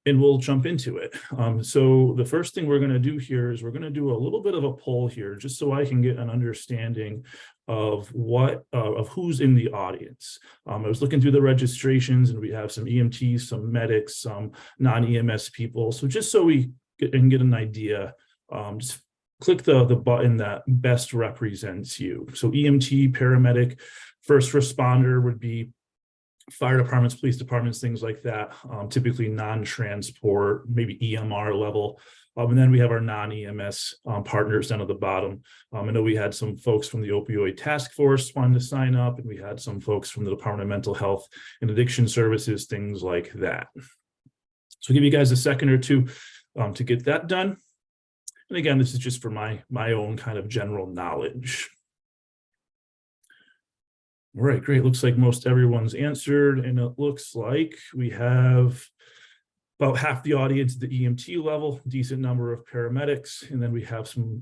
and we'll jump into it. So the first thing we're going to do here is we're going to do a little bit of a poll here, just so I can get an understanding of of who's in the audience. I was looking through the registrations, and we have some EMTs, some medics, some non-EMS people. So just so we can get an idea, just click the button that best represents you. So EMT, paramedic, first responder would be fire departments, police departments, things like that, typically non-transport, maybe EMR level. And then we have our non-EMS partners down at the bottom. I know we had some folks from the opioid task force wanting to sign up, and we had some folks from the Department of Mental Health and Addiction Services, things like that. So I'll give you guys a second or two to get that done. And again, this is just for my own kind of general knowledge. All right, great. Looks like most everyone's answered, and it looks like we have about half the audience at the EMT level, decent number of paramedics, and then we have some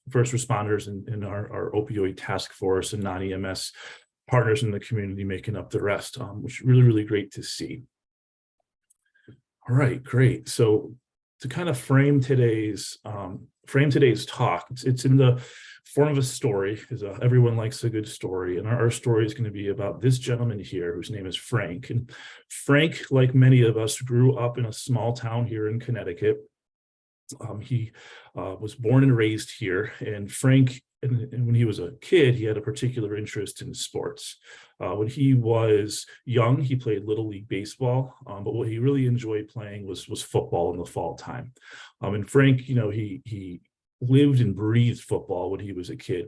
first responders in our opioid task force and non-EMS partners in the community making up the rest, which is really, really great to see. All right, great. So to kind of frame today's talk, it's in the form of a story, because everyone likes a good story. And our story is going to be about this gentleman here, whose name is Frank. And Frank, like many of us, grew up in a small town here in Connecticut. He was born and raised here. And Frank, and when he was a kid, he had a particular interest in sports. When he was young, he played Little League baseball, but what he really enjoyed playing was football in the fall time. And Frank, he lived and breathed football when he was a kid.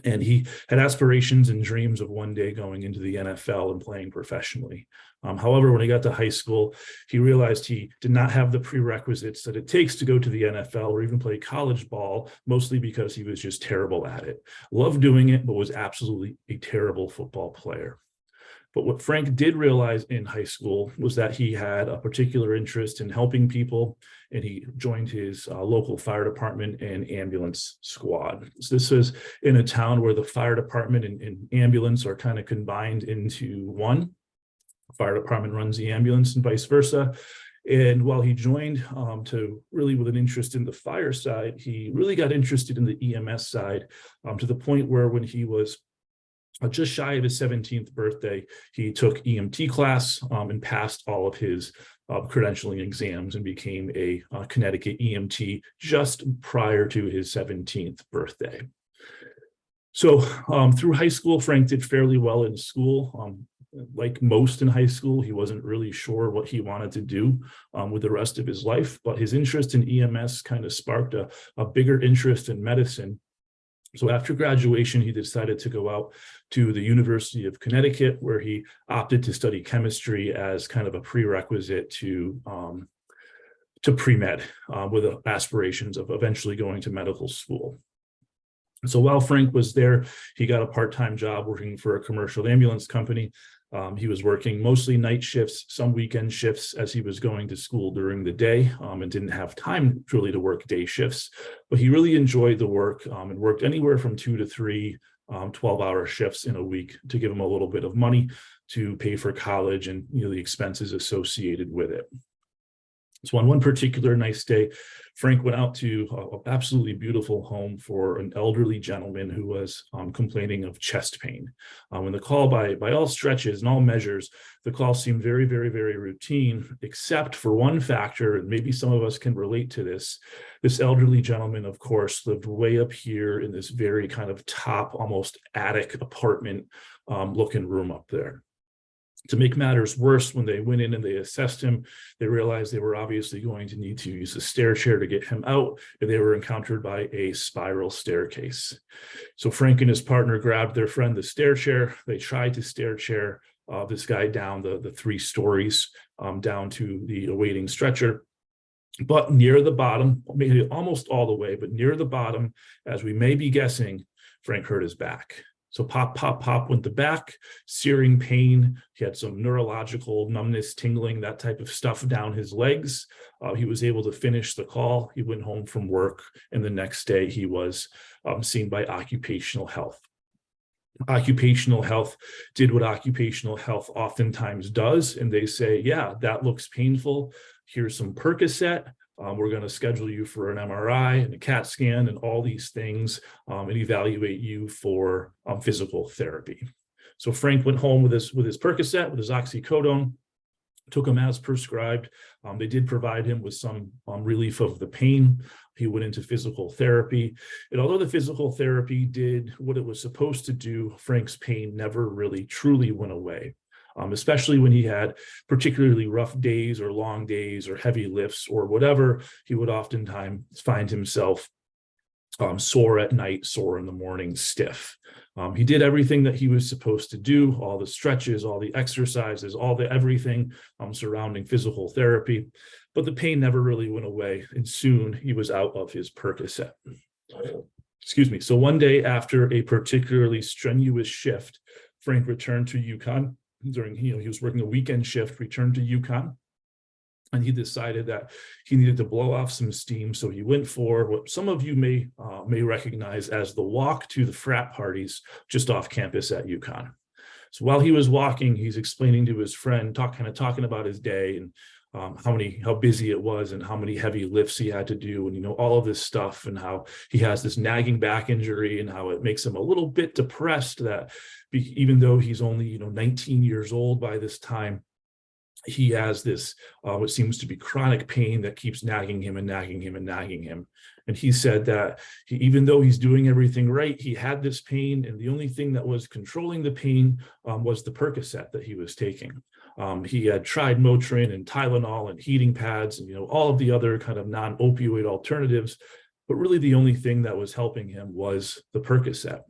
And he had aspirations and dreams of one day going into the NFL and playing professionally. However, when he got to high school, he realized he did not have the prerequisites that it takes to go to the NFL or even play college ball, mostly because he was just terrible at it. Loved doing it, but was absolutely a terrible football player. But what Frank did realize in high school was that he had a particular interest in helping people, and he joined his local fire department and ambulance squad. So this was in a town where the fire department and ambulance are kind of combined into one. The fire department runs the ambulance and vice versa. And while he joined to really with an interest in the fire side, he really got interested in the EMS side to the point where when he was just shy of his 17th birthday, he took EMT class and passed all of his credentialing exams and became a Connecticut EMT just prior to his 17th birthday. So through high school, Frank did fairly well in school. Like most in high school, he wasn't really sure what he wanted to do with the rest of his life, but his interest in EMS kind of sparked a bigger interest in medicine. So after graduation, he decided to go out to the University of Connecticut, where he opted to study chemistry as kind of a prerequisite to pre-med, with aspirations of eventually going to medical school. So while Frank was there, he got a part-time job working for a commercial ambulance company. He was working mostly night shifts, some weekend shifts, as he was going to school during the day, and didn't have time really to work day shifts. But he really enjoyed the work and worked anywhere from 2 to 3 12-hour shifts in a week to give him a little bit of money to pay for college and the expenses associated with it. So on one particular nice day, Frank went out to an absolutely beautiful home for an elderly gentleman who was complaining of chest pain. And the call, by all stretches and all measures, the call seemed very, very, very routine, except for one factor, and maybe some of us can relate to this. This elderly gentleman, of course, lived way up here in this very kind of top, almost attic apartment looking room up there. To make matters worse, when they went in and they assessed him, they realized they were obviously going to need to use a stair chair to get him out, and they were encountered by a spiral staircase. So Frank and his partner grabbed their friend the stair chair. They tried to stair chair this guy down the 3 stories down to the awaiting stretcher. But near the bottom, maybe almost all the way, but near the bottom, as we may be guessing, Frank hurt his back. So pop, pop, pop went the back, searing pain. He had some neurological numbness, tingling, that type of stuff down his legs. He was able to finish the call. He went home from work, and the next day he was seen by occupational health. occupational health did what occupational health oftentimes does, and they say, yeah, that looks painful. Here's some Percocet. We're going to schedule you for an MRI and a CAT scan and all these things, and evaluate you for physical therapy. So Frank went home with his Percocet, with his oxycodone, took him as prescribed. They did provide him with some relief of the pain. He went into physical therapy. And although the physical therapy did what it was supposed to do, Frank's pain never really truly went away, especially when he had particularly rough days or long days or heavy lifts or whatever. He would oftentimes find himself sore at night, sore in the morning, stiff. He did everything that he was supposed to do, all the stretches, all the exercises, everything surrounding physical therapy, but the pain never really went away, and soon he was out of his Percocet. Excuse me. So one day after a particularly strenuous shift, Frank returned to Yukon during, he was working a weekend shift, returned to Yukon, and he decided that he needed to blow off some steam. So he went for what some of you may recognize as the walk to the frat parties just off campus at Yukon. So while he was walking, he's explaining to his friend, talking about his day and how busy it was and how many heavy lifts he had to do, and all of this stuff, and how he has this nagging back injury and how it makes him a little bit depressed that even though he's only 19 years old by this time, he has this what seems to be chronic pain that keeps nagging him and nagging him and nagging him. And he said that even though he's doing everything right, he had this pain, and the only thing that was controlling the pain was the Percocet that he was taking. He had tried Motrin and Tylenol and heating pads and all of the other kind of non-opioid alternatives, but really the only thing that was helping him was the Percocet.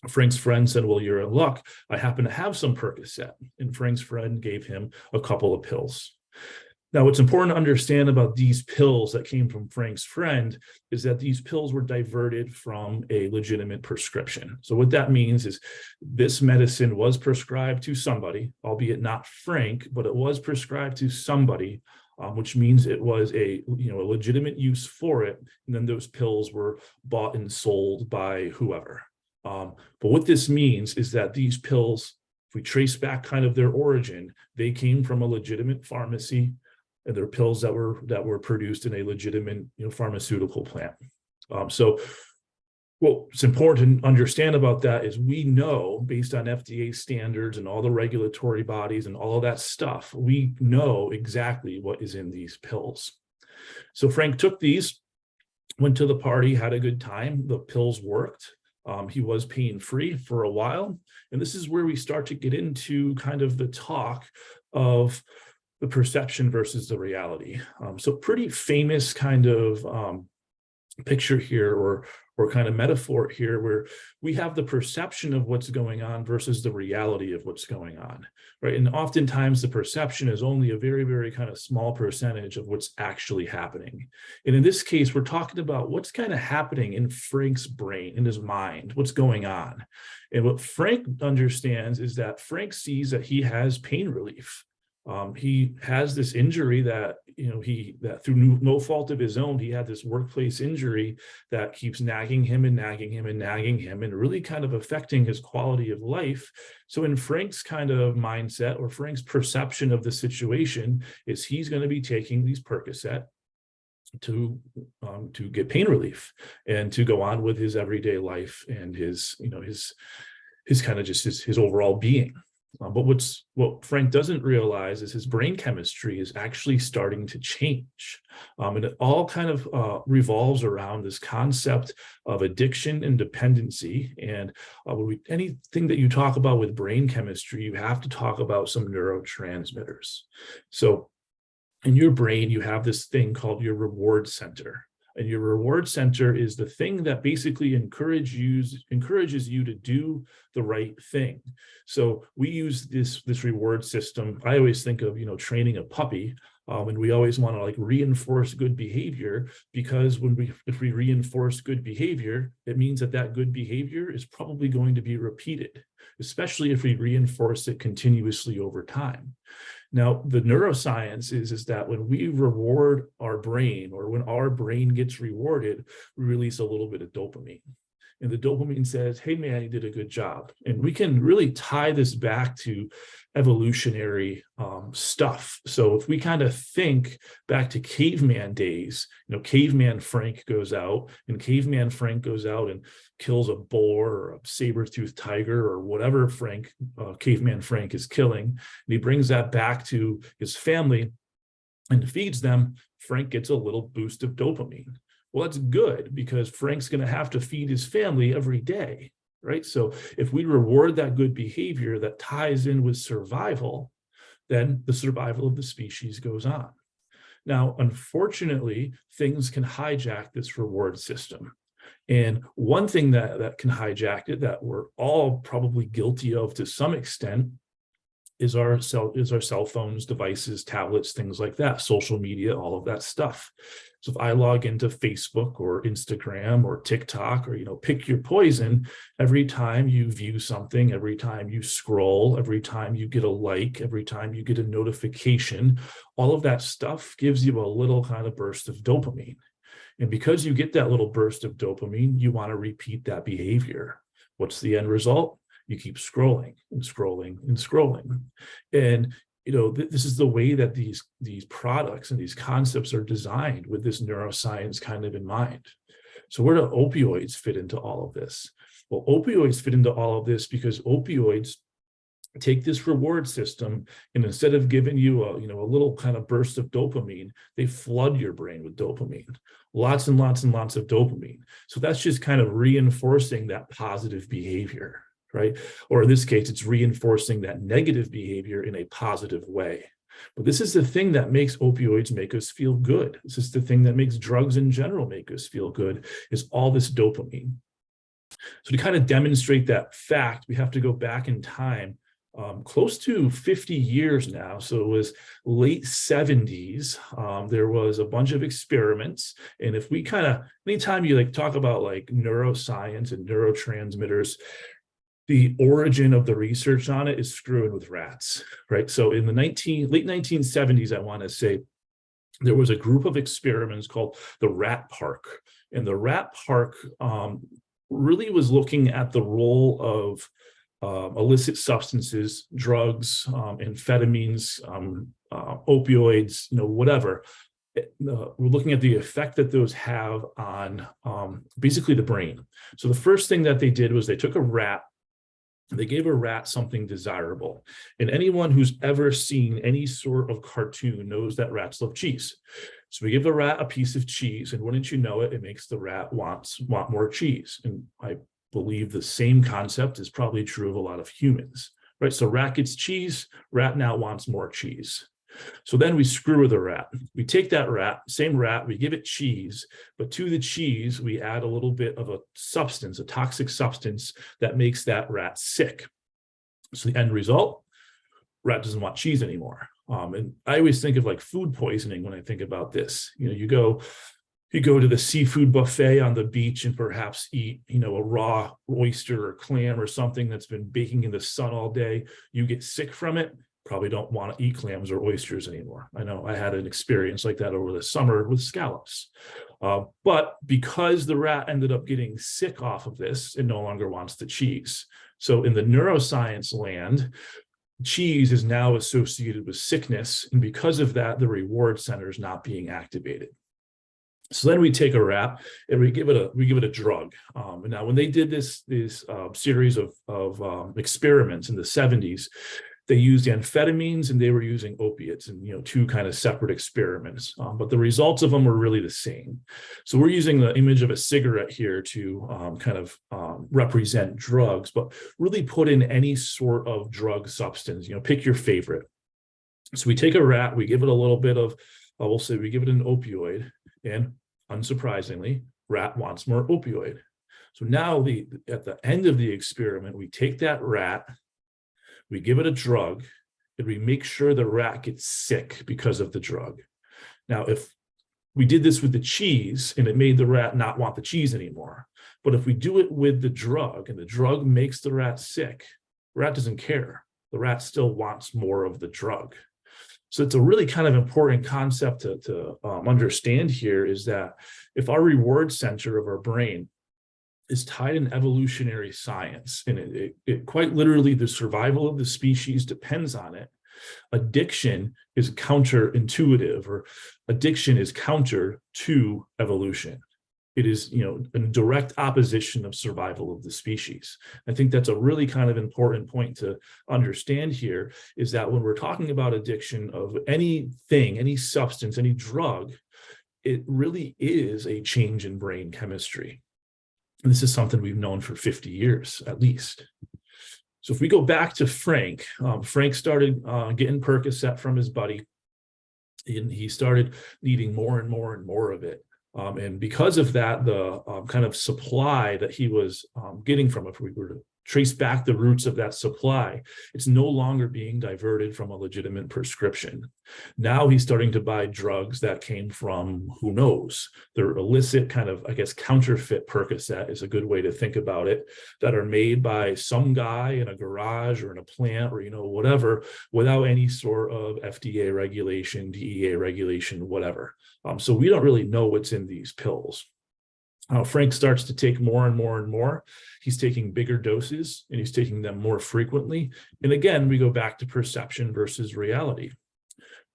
Frank's friend said, well, you're in luck. I happen to have some Percocet. And Frank's friend gave him a couple of pills. Now, what's important to understand about these pills that came from Frank's friend is that these pills were diverted from a legitimate prescription. So what that means is this medicine was prescribed to somebody, albeit not Frank, but it was prescribed to somebody, which means it was a legitimate use for it. And then those pills were bought and sold by whoever. But what this means is that these pills, if we trace back kind of their origin, they came from a legitimate pharmacy, and they're pills that were produced in a legitimate pharmaceutical plant. So what's important to understand about that is we know, based on FDA standards and all the regulatory bodies and all of that stuff, we know exactly what is in these pills. So Frank took these, went to the party, had a good time. The pills worked. He was pain-free for a while. And this is where we start to get into kind of the talk of the perception versus the reality. So pretty famous kind of picture here, or kind of metaphor here, where we have the perception of what's going on versus the reality of what's going on, right? And oftentimes the perception is only a very, very kind of small percentage of what's actually happening. And in this case, we're talking about what's kind of happening in Frank's brain, in his mind, what's going on. And what Frank understands is that Frank sees that he has pain relief. He has this injury that, that through no fault of his own, he had this workplace injury that keeps nagging him and nagging him and nagging him and really kind of affecting his quality of life. So in Frank's kind of mindset, or Frank's perception of the situation, is he's going to be taking these Percocet to get pain relief and to go on with his everyday life and his kind of just his overall being. But what Frank doesn't realize is his brain chemistry is actually starting to change. And it all kind of revolves around this concept of addiction and dependency. And anything that you talk about with brain chemistry, you have to talk about some neurotransmitters. So in your brain, you have this thing called your reward center. And your reward center is the thing that basically encourages you to do the right thing. So we use this reward system. I always think of, training a puppy, and we always want to reinforce good behavior, because if we reinforce good behavior, it means that good behavior is probably going to be repeated, especially if we reinforce it continuously over time. Now, the neuroscience is that when we reward our brain, or when our brain gets rewarded, we release a little bit of dopamine. And the dopamine says, hey, man, you did a good job. And we can really tie this back to evolutionary stuff. So if we kind of think back to caveman days, caveman Frank goes out and kills a boar or a saber-toothed tiger or whatever caveman Frank is killing. And he brings that back to his family and feeds them. Frank gets a little boost of dopamine. Well, that's good because Frank's going to have to feed his family every day, right? So if we reward that good behavior that ties in with survival, then the survival of the species goes on. Now, unfortunately, things can hijack this reward system. And one thing that can hijack it, that we're all probably guilty of to some extent, is our cell phones, devices, tablets, things like that, social media, all of that stuff. So if I log into Facebook or Instagram or TikTok or, pick your poison, every time you view something, every time you scroll, every time you get a like, every time you get a notification, all of that stuff gives you a little kind of burst of dopamine. And because you get that little burst of dopamine, you want to repeat that behavior. What's the end result? You keep scrolling and scrolling and scrolling. And, this is the way that these products and these concepts are designed with this neuroscience kind of in mind. So where do opioids fit into all of this? Well, opioids fit into all of this because opioids take this reward system, and instead of giving you a little kind of burst of dopamine, they flood your brain with dopamine, lots and lots and lots of dopamine. So that's just kind of reinforcing that positive behavior, right? Or in this case, it's reinforcing that negative behavior in a positive way. But this is the thing that makes opioids make us feel good. This is the thing that makes drugs in general make us feel good, is all this dopamine. So to kind of demonstrate that fact, we have to go back in time close to 50 years now. So it was late 70s. There was a bunch of experiments. And if we anytime you talk about neuroscience and neurotransmitters, the origin of the research on it is screwing with rats, right? So in the late 1970s, I want to say, there was a group of experiments called the Rat Park. And the Rat Park really was looking at the role of illicit substances, drugs, amphetamines, opioids, whatever. We're looking at the effect that those have on basically the brain. So the first thing that they did was they took a rat. They gave a rat something desirable. And anyone who's ever seen any sort of cartoon knows that rats love cheese. So we give the rat a piece of cheese, and wouldn't you know it, it makes the rat want more cheese. And I believe the same concept is probably true of a lot of humans, right? So rat gets cheese, rat now wants more cheese. So then we screw with the rat. We take that rat, same rat, we give it cheese, but to the cheese, we add a little bit of a substance, a toxic substance that makes that rat sick. So the end result, rat doesn't want cheese anymore. And I always think of food poisoning when I think about this. You go to the seafood buffet on the beach and perhaps eat, a raw oyster or clam or something that's been baking in the sun all day. You get sick from it. Probably don't want to eat clams or oysters anymore. I know I had an experience like that over the summer with scallops. But because the rat ended up getting sick off of this, it no longer wants the cheese. So in the neuroscience land, cheese is now associated with sickness. And because of that, the reward center is not being activated. So then we take a rat and we give it a drug. And now when they did this series of experiments in the 70s, they used amphetamines and they were using opiates, and two kind of separate experiments, but the results of them were really the same. So we're using the image of a cigarette here to represent drugs, but really put in any sort of drug substance. Pick your favorite. So we take a rat, we give it a little bit of, we'll say we give it an opioid, and unsurprisingly, rat wants more opioid. So now at the end of the experiment, we take that rat, we give it a drug, and we make sure the rat gets sick because of the drug. Now, if we did this with the cheese and it made the rat not want the cheese anymore, but if we do it with the drug and the drug makes the rat sick, the rat doesn't care. The rat still wants more of the drug. So it's a really kind of important concept to understand here, is that if our reward center of our brain is tied in evolutionary science, and it quite literally, the survival of the species depends on it. Addiction is counterintuitive, or addiction is counter to evolution. It is, in direct opposition of survival of the species. I think that's a really kind of important point to understand here, is that when we're talking about addiction of anything, any substance, any drug, it really is a change in brain chemistry. And this is something we've known for 50 years, at least. So if we go back to Frank, Frank started getting Percocet from his buddy, and he started needing more and more and more of it. And because of that, the kind of supply that he was getting from it, if we were to trace back the roots of that supply, it's no longer being diverted from a legitimate prescription. Now he's starting to buy drugs that came from, who knows, they're illicit, kind of, I guess, counterfeit Percocet is a good way to think about it, that are made by some guy in a garage or in a plant or, whatever, without any sort of FDA regulation, DEA regulation, whatever. So we don't really know what's in these pills. Frank starts to take more and more and more. He's taking bigger doses, and he's taking them more frequently. And again, we go back to perception versus reality.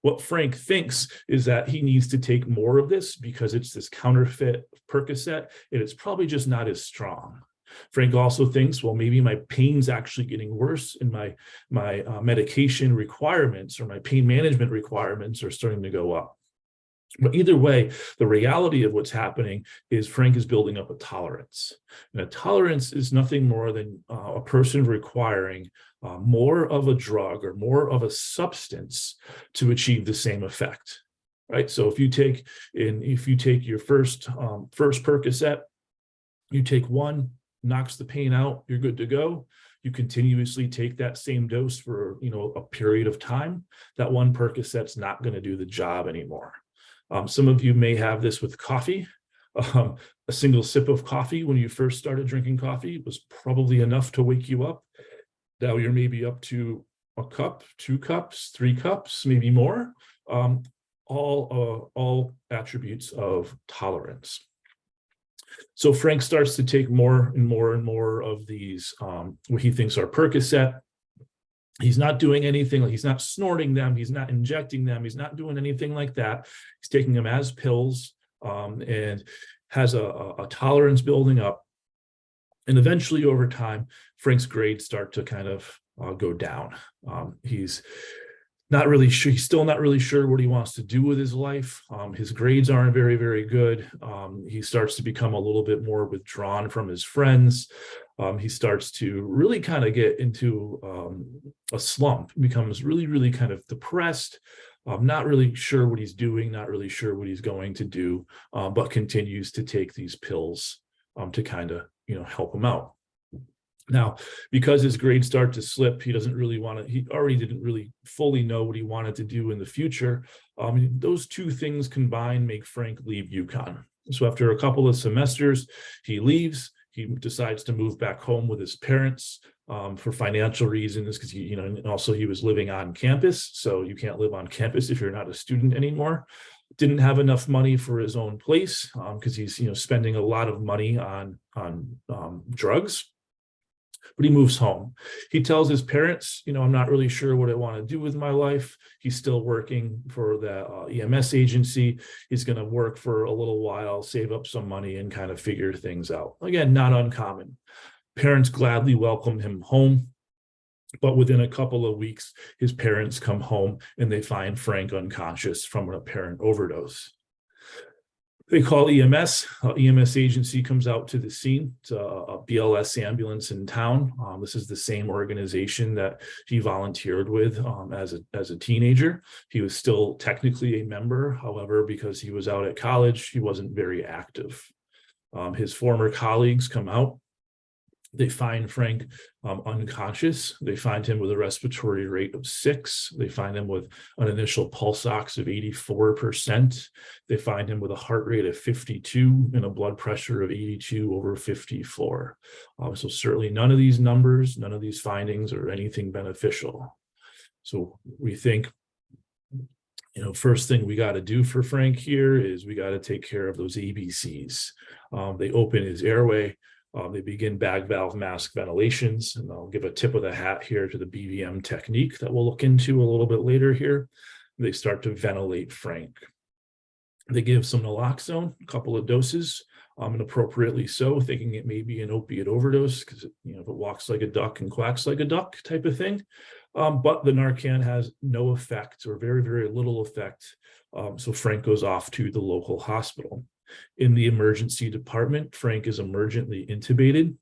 What Frank thinks is that he needs to take more of this because it's this counterfeit Percocet, and it's probably just not as strong. Frank also thinks, well, maybe my pain's actually getting worse, and my medication requirements or my pain management requirements are starting to go up. But either way, the reality of what's happening is Frank is building up a tolerance. And a tolerance is nothing more than a person requiring more of a drug or more of a substance to achieve the same effect, right? So if you take your first Percocet, you take one, knocks the pain out, you're good to go. You continuously take that same dose for a period of time. That one Percocet's not going to do the job anymore. Some of you may have this with coffee. A single sip of coffee when you first started drinking coffee was probably enough to wake you up. Now you're maybe up to a cup, 2 cups, 3 cups, maybe more. All attributes of tolerance. So Frank starts to take more and more and more of these, what he thinks are Percocet. He's not doing anything, he's not snorting them, he's not injecting them, he's not doing anything like that. He's taking them as pills, and has a tolerance building up. And eventually over time, Frank's grades start to kind of go down. He's still not really sure what he wants to do with his life. His grades aren't very, very good. He starts to become a little bit more withdrawn from his friends. He starts to really kind of get into a slump, becomes really, really kind of depressed, not really sure what he's doing, not really sure what he's going to do, but continues to take these pills to kind of, help him out. Now, because his grades start to slip, he already didn't really fully know what he wanted to do in the future. Those two things combined make Frank leave UConn. So after a couple of semesters, he leaves. He decides to move back home with his parents for financial reasons, because also he was living on campus. So you can't live on campus if you're not a student anymore. Didn't have enough money for his own place because he's spending a lot of money on drugs. But he moves home. He tells his parents, I'm not really sure what I want to do with my life. He's still working for the EMS agency. He's going to work for a little while, save up some money, and kind of figure things out. Again, not uncommon. Parents gladly welcome him home. But within a couple of weeks, his parents come home and they find Frank unconscious from an apparent overdose. They call EMS. EMS agency comes out to the scene. It's a BLS ambulance in town. This is the same organization that he volunteered with as a teenager. He was still technically a member. However, because he was out at college, he wasn't very active. His former colleagues come out. They find Frank unconscious. They find him with a respiratory rate of 6. They find him with an initial pulse ox of 84%. They find him with a heart rate of 52 and a blood pressure of 82/54. So certainly none of these numbers, none of these findings are anything beneficial. So we think, first thing we got to do for Frank here is we got to take care of those ABCs. They open his airway. They begin bag valve mask ventilations, and I'll give a tip of the hat here to the BVM technique that we'll look into a little bit later here. They start to ventilate Frank. They give some naloxone, a couple of doses, and appropriately so, thinking it may be an opiate overdose because, if it walks like a duck and quacks like a duck type of thing. But the Narcan has no effect, or very, very little effect. So Frank goes off to the local hospital. In the emergency department, Frank is emergently intubated.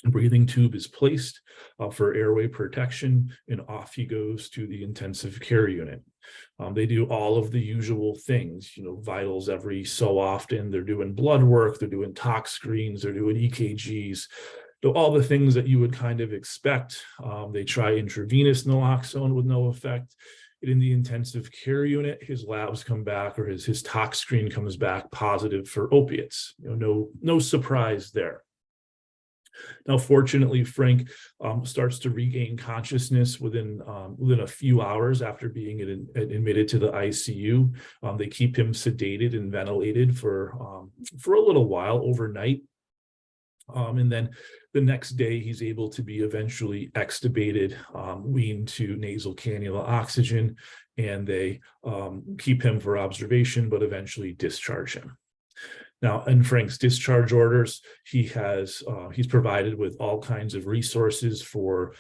A breathing tube is placed for airway protection, and off he goes to the intensive care unit. They do all of the usual things, vitals every so often. They're doing blood work, they're doing tox screens, they're doing EKGs, all the things that you would kind of expect. They try intravenous naloxone with no effect. In the intensive care unit, his labs come back, or his tox screen comes back positive for opiates. No surprise there. Now, fortunately, Frank starts to regain consciousness within a few hours after being admitted to the ICU. They keep him sedated and ventilated for a little while overnight. And then the next day, he's able to be eventually extubated, weaned to nasal cannula oxygen, and they keep him for observation, but eventually discharge him. Now, in Frank's discharge orders, he's provided with all kinds of resources for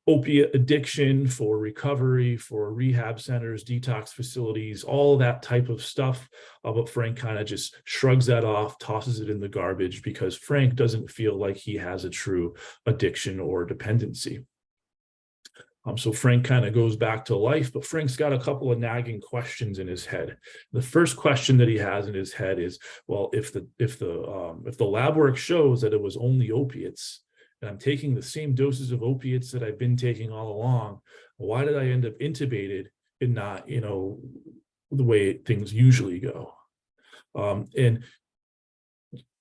opiate addiction, for recovery, for rehab centers, detox facilities, all that type of stuff. But Frank kind of just shrugs that off, tosses it in the garbage, because Frank doesn't feel like he has a true addiction or dependency. So Frank kind of goes back to life, but Frank's got a couple of nagging questions in his head. The first question that he has in his head is, well, if the lab work shows that it was only opiates, and I'm taking the same doses of opiates that I've been taking all along, why did I end up intubated and not, the way things usually go? And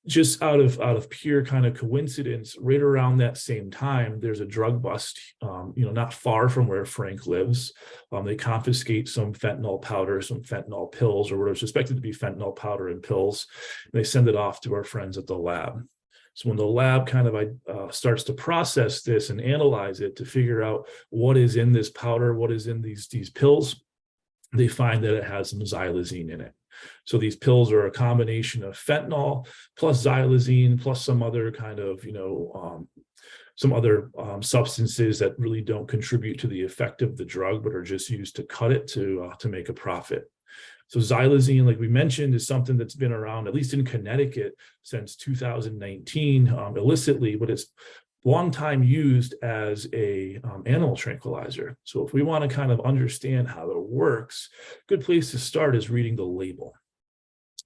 just out of pure kind of coincidence, right around that same time, there's a drug bust, not far from where Frank lives. They confiscate some fentanyl powder, some fentanyl pills, or what are suspected to be fentanyl powder and pills. And they send it off to our friends at the lab. So when the lab kind of starts to process this and analyze it to figure out what is in this powder, what is in these pills, they find that it has some xylazine in it. So these pills are a combination of fentanyl plus xylazine plus some other kind of, substances that really don't contribute to the effect of the drug, but are just used to cut it to make a profit. So xylazine, like we mentioned, is something that's been around, at least in Connecticut, since 2019 illicitly, but it's long time used as a animal tranquilizer. So if we want to kind of understand how it works, a good place to start is reading the label.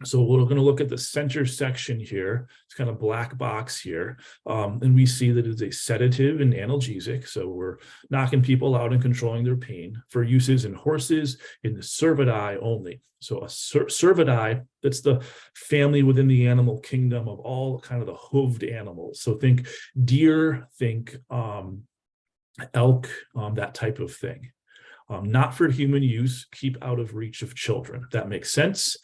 So we're going to look at the center section here. It's kind of black box here. And we see that it's a sedative and analgesic. So we're knocking people out and controlling their pain for uses in horses in the cervidae only. So a cervidae, that's the family within the animal kingdom of all kind of the hooved animals. So think deer, think elk, that type of thing. Not for human use, keep out of reach of children. That makes sense.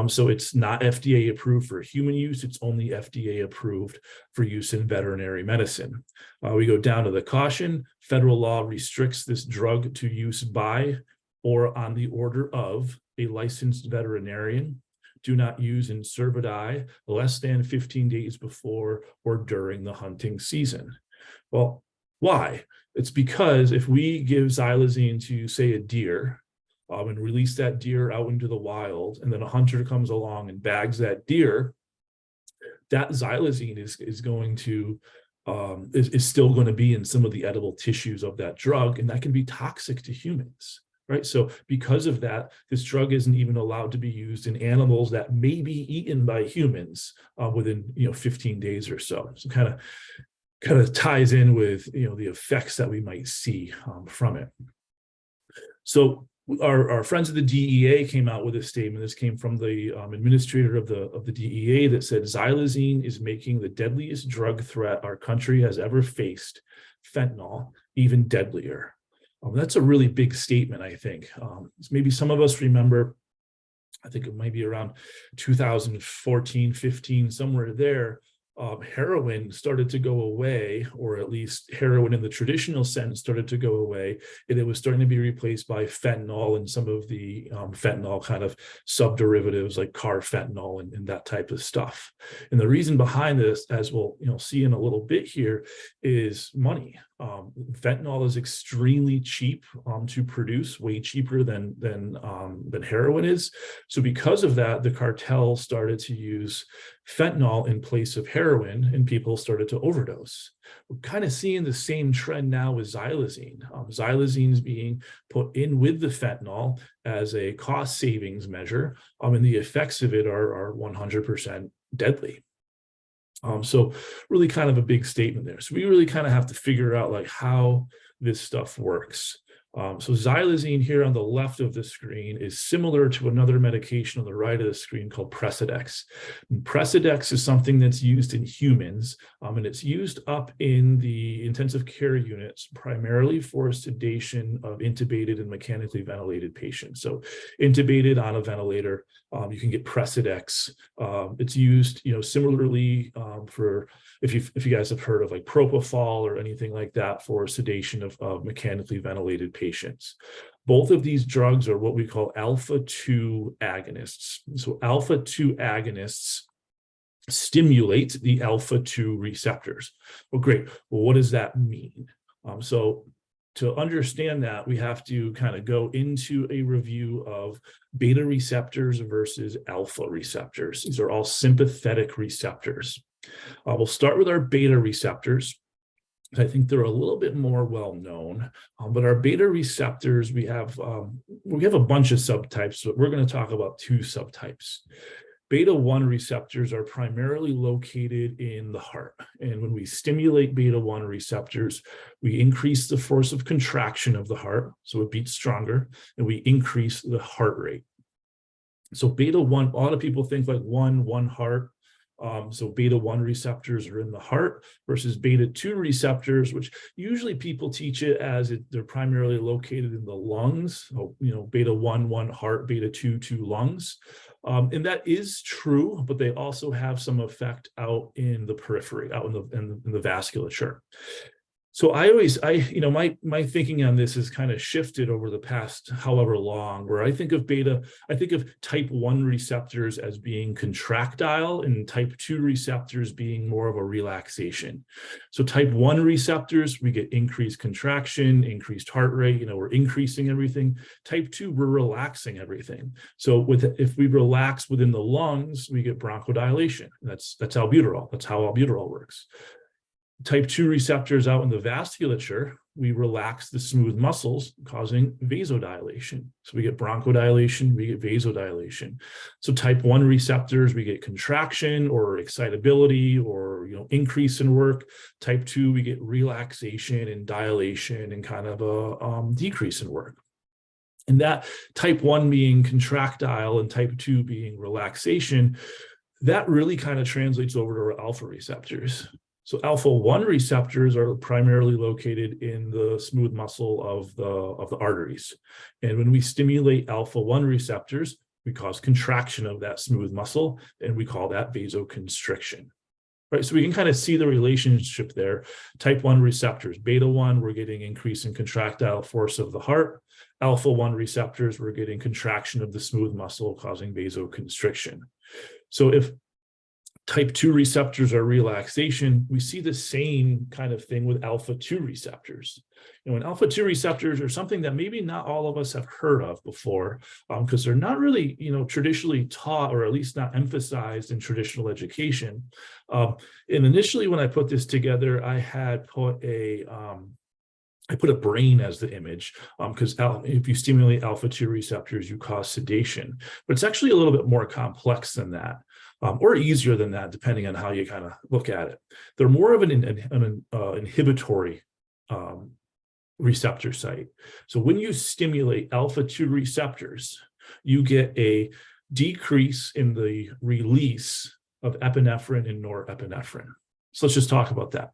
So it's not FDA approved for human use. It's only FDA approved for use in veterinary medicine. We go down to the caution. Federal law restricts this drug to use by or on the order of a licensed veterinarian. Do not use in cervidae less than 15 days before or during the hunting season. Well, why? It's because if we give xylazine to, say, a deer and release that deer out into the wild, and then a hunter comes along and bags that deer, that xylazine is going to is still going to be in some of the edible tissues of that drug, and that can be toxic to humans. Right. So because of that, this drug isn't even allowed to be used in animals that may be eaten by humans within 15 days or so. So kind of ties in with the effects that we might see from it. So our friends at the DEA came out with a statement. This came from the administrator of the DEA that said xylazine is making the deadliest drug threat our country has ever faced, fentanyl, even deadlier. That's a really big statement, I think. Maybe some of us remember, I think it might be around 2014, 15, somewhere there, heroin started to go away, or at least heroin in the traditional sense started to go away, and it was starting to be replaced by fentanyl and some of the fentanyl kind of subderivatives like carfentanil and that type of stuff. And the reason behind this, as we'll see in a little bit here, is money. Fentanyl is extremely cheap to produce, way cheaper than heroin is. So because of that, the cartel started to use fentanyl in place of heroin, and people started to overdose. We're kind of seeing the same trend now with xylazine. Xylazine is being put in with the fentanyl as a cost savings measure, and the effects of it are 100% deadly. So really kind of a big statement there. So we really kind of have to figure out like how this stuff works. So xylazine here on the left of the screen is similar to another medication on the right of the screen called Precedex. And Precedex is something that's used in humans, and it's used up in the intensive care units primarily for sedation of intubated and mechanically ventilated patients. So intubated on a ventilator, you can get Precedex. It's used, similarly for if you guys have heard of like propofol or anything like that for sedation of mechanically ventilated patients. Both of these drugs are what we call alpha-2 agonists. So alpha-2 agonists stimulate the alpha-2 receptors. Well, great. Well, what does that mean? So to understand that, we have to kind of go into a review of beta receptors versus alpha receptors. These are all sympathetic receptors. We'll start with our beta receptors. I think they're a little bit more well known, but our beta receptors, we have a bunch of subtypes, but we're going to talk about two subtypes. Beta 1 receptors are primarily located in the heart. And when we stimulate beta 1 receptors, we increase the force of contraction of the heart, so it beats stronger, and we increase the heart rate. So beta 1, a lot of people think like one heart. So beta 1 receptors are in the heart versus beta 2 receptors, which usually people teach it as they're primarily located in the lungs. So, beta 1 heart, beta 2 lungs. And that is true, but they also have some effect out in the periphery, out in the vasculature. So my thinking on this has kind of shifted over the past however long, where I think of type 1 receptors as being contractile and type 2 receptors being more of a relaxation. So type 1 receptors, we get increased contraction, increased heart rate, we're increasing everything. Type 2, we're relaxing everything. So if we relax within the lungs, we get bronchodilation. That's albuterol. That's how albuterol works. Type 2 receptors out in the vasculature, we relax the smooth muscles, causing vasodilation. So we get bronchodilation, we get vasodilation. So type 1 receptors, we get contraction or excitability or increase in work. Type 2, we get relaxation and dilation and kind of a decrease in work. And that type 1 being contractile and type 2 being relaxation, that really kind of translates over to our alpha receptors. So alpha-1 receptors are primarily located in the smooth muscle of the arteries. And when we stimulate alpha-1 receptors, we cause contraction of that smooth muscle, and we call that vasoconstriction. Right, so we can kind of see the relationship there. Type 1 receptors, beta 1, we're getting increase in contractile force of the heart. Alpha-1 receptors, we're getting contraction of the smooth muscle, causing vasoconstriction. So if type 2 receptors are relaxation, we see the same kind of thing with alpha-2 receptors. And alpha-2 receptors are something that maybe not all of us have heard of before, because they're not really, traditionally taught, or at least not emphasized in traditional education. And initially, when I put this together, I had put a brain as the image, because if you stimulate alpha-2 receptors, you cause sedation. But it's actually a little bit more complex than that. Or easier than that, depending on how you kind of look at it. They're more of an inhibitory receptor site. So when you stimulate alpha-2 receptors, you get a decrease in the release of epinephrine and norepinephrine. So let's just talk about that.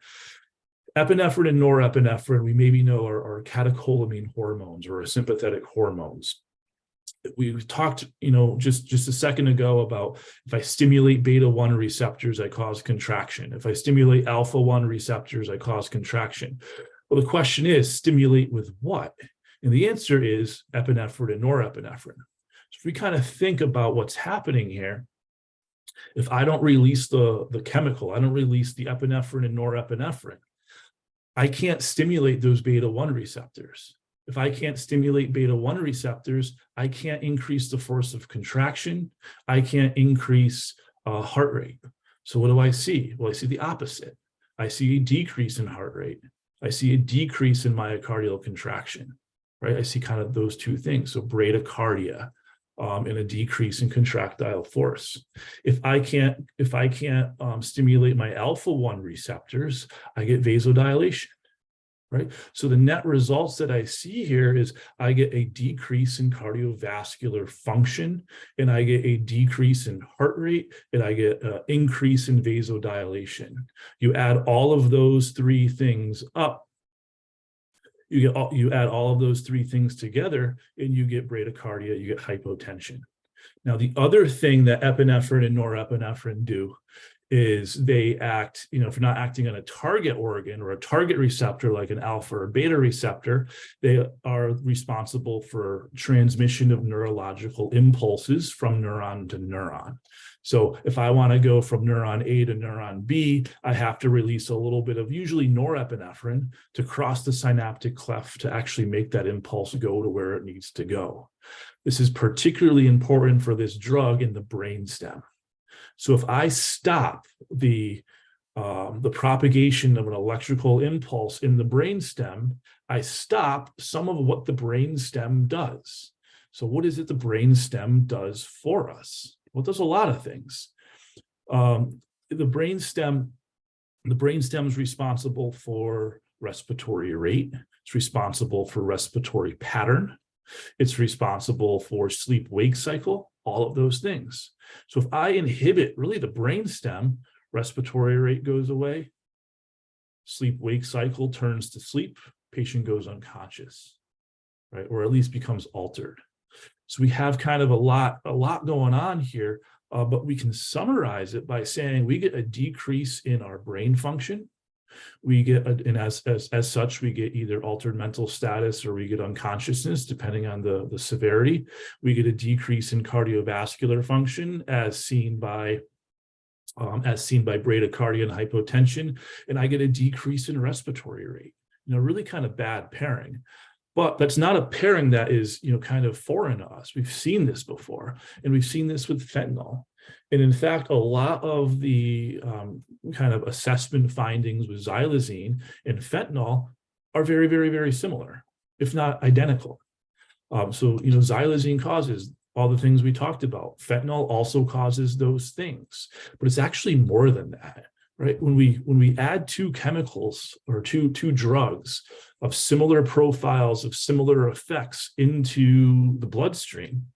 Epinephrine and norepinephrine, we maybe know are catecholamine hormones or sympathetic hormones. we talked, just a second ago about if I stimulate beta-1 receptors, I cause contraction. If I stimulate alpha-1 receptors, I cause contraction. Well, the question is, stimulate with what? And the answer is epinephrine and norepinephrine. So if we kind of think about what's happening here, if I don't release the chemical, I don't release the epinephrine and norepinephrine, I can't stimulate those beta-1 receptors. If I can't stimulate beta-1 receptors, I can't increase the force of contraction. I can't increase heart rate. So what do I see? Well, I see the opposite. I see a decrease in heart rate. I see a decrease in myocardial contraction, right? I see kind of those two things. So bradycardia and a decrease in contractile force. If I can't stimulate my alpha-1 receptors, I get vasodilation. Right. So the net results that I see here is I get a decrease in cardiovascular function, and I get a decrease in heart rate, and I get an increase in vasodilation. You add all of those three things up, you add all of those three things together, and you get bradycardia, you get hypotension. Now, the other thing that epinephrine and norepinephrine do is they act, if you're not acting on a target organ or a target receptor like an alpha or beta receptor, they are responsible for transmission of neurological impulses from neuron to neuron. So if I want to go from neuron A to neuron B, I have to release a little bit of usually norepinephrine to cross the synaptic cleft to actually make that impulse go to where it needs to go. This is particularly important for this drug in the brainstem. So if I stop the propagation of an electrical impulse in the brainstem, I stop some of what the brainstem does. So what is it the brainstem does for us? Well, it does a lot of things. The brainstem is responsible for respiratory rate. It's responsible for respiratory pattern. It's responsible for sleep-wake cycle, all of those things. So if I inhibit really the brainstem, respiratory rate goes away, sleep-wake cycle turns to sleep, patient goes unconscious, right? Or at least becomes altered. So we have kind of a lot going on here, but we can summarize it by saying we get a decrease in our brain function. We get, and as such, we get either altered mental status or we get unconsciousness, depending on the severity. We get a decrease in cardiovascular function, as seen by bradycardia and hypotension, and I get a decrease in respiratory rate. Really kind of bad pairing. But that's not a pairing that is, kind of foreign to us. We've seen this before, and we've seen this with fentanyl. And in fact, a lot of the kind of assessment findings with xylazine and fentanyl are very, very, very similar, if not identical. So, xylazine causes all the things we talked about. Fentanyl also causes those things, but it's actually more than that, right? When we add two chemicals or two drugs of similar profiles, of similar effects into the bloodstream,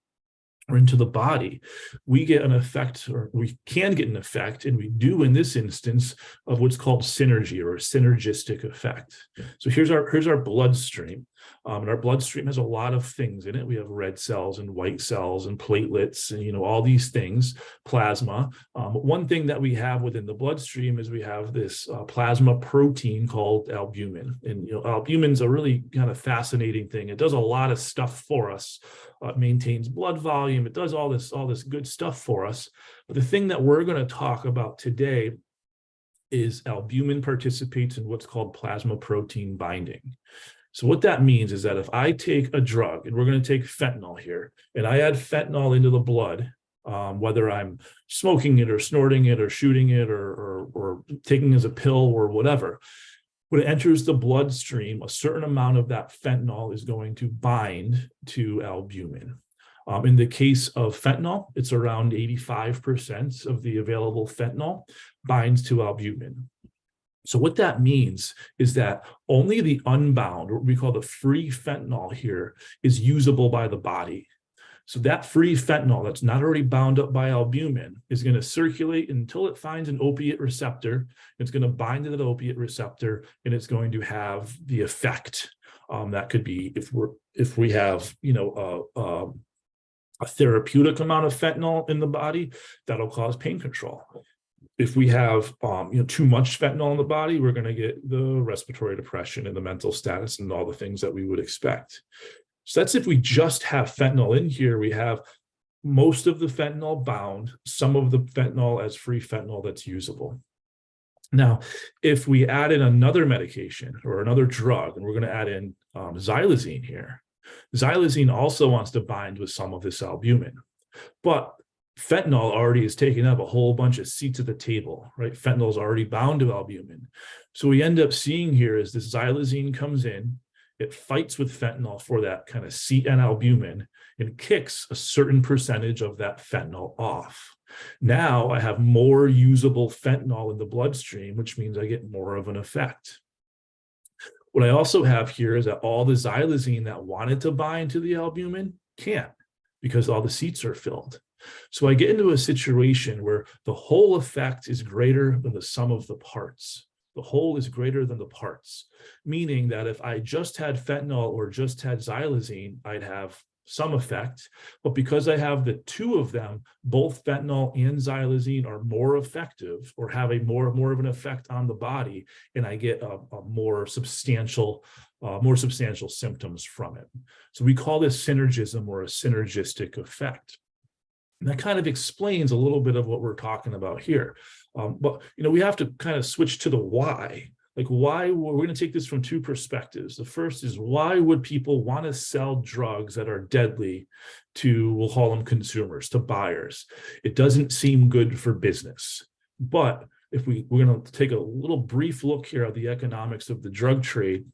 or into the body, we get an effect, or we can get an effect, and we do in this instance, of what's called synergy or a synergistic effect. So here's our bloodstream. And our bloodstream has a lot of things in it. We have red cells and white cells and platelets and all these things, plasma. One thing that we have within the bloodstream is we have this plasma protein called albumin. And albumin's a really kind of fascinating thing. It does a lot of stuff for us. It maintains blood volume. It does all this good stuff for us. But the thing that we're going to talk about today is albumin participates in what's called plasma protein binding. So what that means is that if I take a drug, and we're going to take fentanyl here, and I add fentanyl into the blood, whether I'm smoking it or snorting it or shooting it or taking it as a pill or whatever, when it enters the bloodstream, a certain amount of that fentanyl is going to bind to albumin. In the case of fentanyl, it's around 85% of the available fentanyl binds to albumin. So what that means is that only the unbound, or what we call the free fentanyl here, is usable by the body. So that free fentanyl that's not already bound up by albumin is going to circulate until it finds an opiate receptor. It's going to bind to that opiate receptor, and it's going to have the effect. That could be if we have a therapeutic amount of fentanyl in the body, that'll cause pain control. If we have too much fentanyl in the body, we're going to get the respiratory depression and the mental status and all the things that we would expect. So that's if we just have fentanyl in here. We have most of the fentanyl bound, some of the fentanyl as free fentanyl that's usable. Now, if we add in another medication or another drug, and we're going to add in xylazine here, xylazine also wants to bind with some of this albumin, but fentanyl already is taking up a whole bunch of seats at the table, right? Fentanyl is already bound to albumin. So we end up seeing here is this xylazine comes in, it fights with fentanyl for that kind of seat and albumin and kicks a certain percentage of that fentanyl off. Now I have more usable fentanyl in the bloodstream, which means I get more of an effect. What I also have here is that all the xylazine that wanted to bind to the albumin can't, because all the seats are filled. So I get into a situation where the whole effect is greater than the sum of the parts. The whole is greater than the parts, meaning that if I just had fentanyl or just had xylazine, I'd have some effect. But because I have the two of them, both fentanyl and xylazine are more effective or have a more of an effect on the body, and I get a more substantial symptoms from it. So we call this synergism or a synergistic effect. And that kind of explains a little bit of what we're talking about here. But we have to kind of switch to the why. Like, why? We're going to take this from two perspectives. The first is, why would people want to sell drugs that are deadly to, we'll call them consumers, to buyers? It doesn't seem good for business. But if we're going to take a little brief look here at the economics of the drug trade,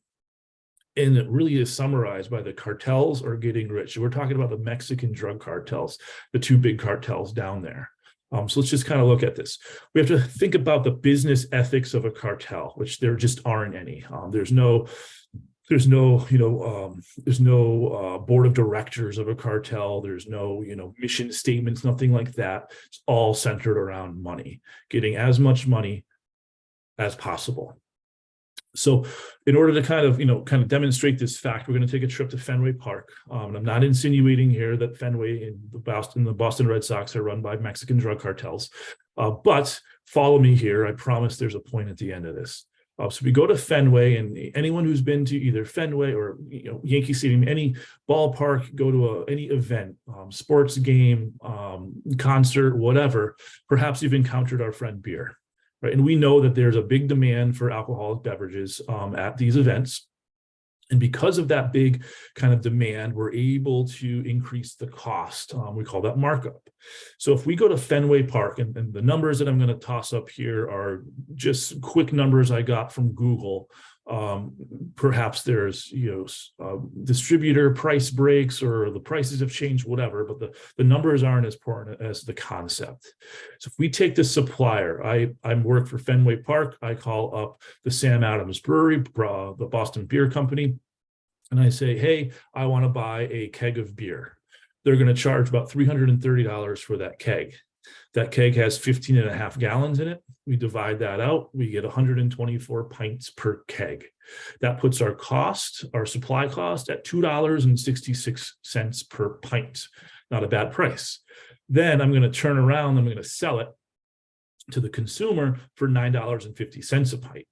and it really is summarized by the cartels are getting rich. We're talking about the Mexican drug cartels, the two big cartels down there. So let's just kind of look at this. We have to think about the business ethics of a cartel, which there just aren't any. There's no board of directors of a cartel. There's no, mission statements, nothing like that. It's all centered around money, getting as much money as possible. So in order to kind of demonstrate this fact, we're going to take a trip to Fenway Park. And I'm not insinuating here that Fenway and the Boston Red Sox are run by Mexican drug cartels. But follow me here. I promise there's a point at the end of this. So we go to Fenway, and anyone who's been to either Fenway or Yankee Stadium, any ballpark, go to any event, sports game, concert, whatever, perhaps you've encountered our friend beer. Right. And we know that there's a big demand for alcoholic beverages at these events. And because of that big kind of demand, we're able to increase the cost. We call that markup. So if we go to Fenway Park, and the numbers that I'm going to toss up here are just quick numbers I got from Google. Perhaps there's distributor price breaks, or the prices have changed, whatever, but the numbers aren't as important as the concept. So if we take the supplier, I work for Fenway Park, I call up the Sam Adams Brewery, the Boston Beer Company, and I say, hey, I want to buy a keg of beer. They're going to charge about $330 for that keg. That keg has 15 and a half gallons in it. We divide that out. We get 124 pints per keg. That puts our supply cost at $2.66 per pint. Not a bad price. Then I'm going to turn around, I'm going to sell it to the consumer for $9.50 a pint.